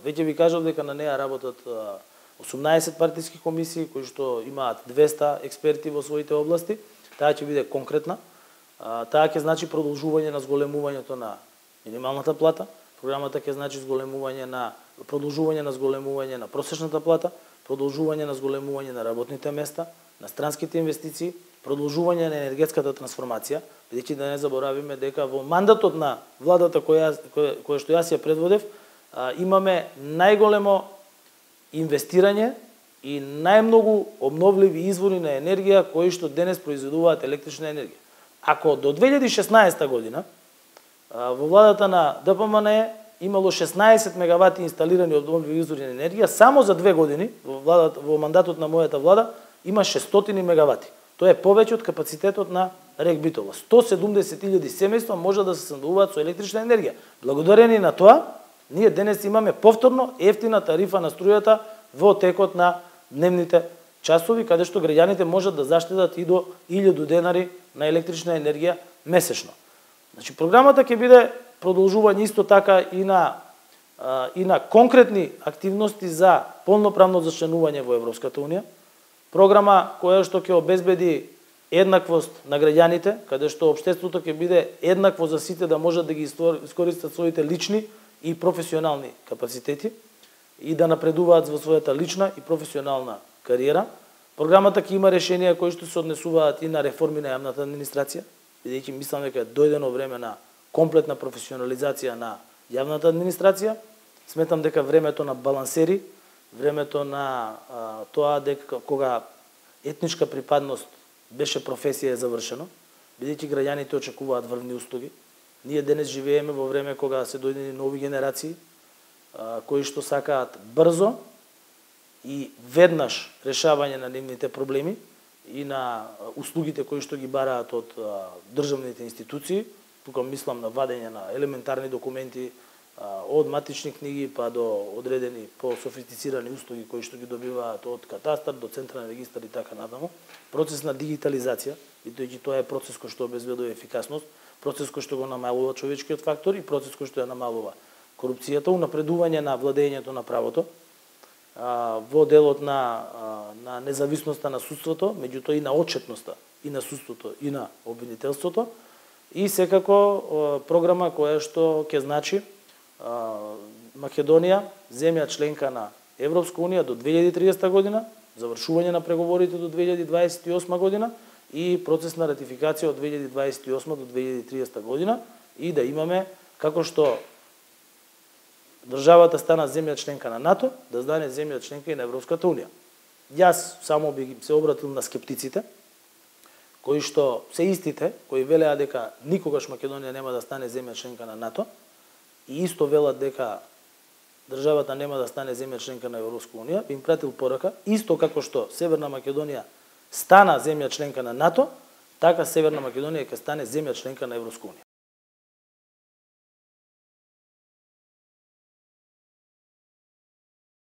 Веќе ви кажав дека на неа работат 18 партиски комисии кои што имаат 200 експерти во своите области. Таа ќе биде конкретна. Таа ќе значи продолжување на зголемувањето на минималната плата. Програмата ќе значи продолжување на зголемување на просечната плата, продолжување на зголемување на работните места, на странските инвестиции, продолжување на енергетската трансформација, бидејќи да не заборавиме дека во мандатот на владата која што јас ја предводев, имаме најголемо инвестирање и најмногу обновливи извори на енергија кои што денес произведуваат електрична енергија. Ако до 2016 година во владата на ДПМН имало 16 мегавати инсталирани обновливи извори на енергија, само за 2 години во мандатот на мојата влада има 600 мегавати. Тоа е повеќе од капацитетот на РЕК Битола. 170.000 семејства може да се снабдуваат со електрична енергија. Благодарение на тоа, ние денес имаме повторно ефтина тарифа на струјата во текот на дневните часови, каде што граѓаните можат да заштедат и до 1000 денари на електрична енергија месечно. Значи, програмата ќе биде продолжување исто така и на конкретни активности за полноправно зачленување во Европската унија. Програма која што ќе обезбеди еднаквост на граѓаните, каде што општеството ќе биде еднакво за сите да можат да ги искористат своите лични и професионални капацитети и да напредуваат во својата лична и професионална кариера. Програмата ќе има решенија кои што се однесуваат и на реформи на јавната администрација, бидејќи мислам дека е дојдено време на комплетна професионализација на јавната администрација. Сметам дека времето на балансери, времето на тоа дека кога етничка припадност беше професија е завршено, бидејќи граѓаните очекуваат врвни услуги. Ние денес живееме во време кога се дојдени нови генерации кои што сакаат брзо и веднаш решавање на нивните проблеми и на услугите кои што ги бараат од државните институции. Тука мислам на вадење на елементарни документи од матични книги па до одредени по-софистицирани услуги кои што ги добиваат од катастар до централен регистар и така натаму. Процес на дигитализација, бидејќи тоа е процес кој што обезбедува ефикасност, процес кој што го намалува човечкиот фактор и процес кој што ја намалува корупцијата, унапредување на владењето на правото, во делот на независноста на судството, меѓутоа и на отчетноста и на судството и на обвинителството, и секако програма која што ќе значи Македонија, земја членка на Европска унија до 2030 година, завршување на преговорите до 2028 година и процес на ратификација од 2028 до 2030 година и да имаме, како што државата стана земја членка на НАТО, да стане земја членка и на Европската унија. Јас само би се обратил на скептиците, кои што се истите, кои велеа дека никогаш Македонија нема да стане земја членка на НАТО, и исто велат дека државата нема да стане земја членка на Европска унија, би им пратил порака, исто како што Северна Македонија стана земја членка на НАТО, така Северна Македонија ќе стане земја членка на Европска унија.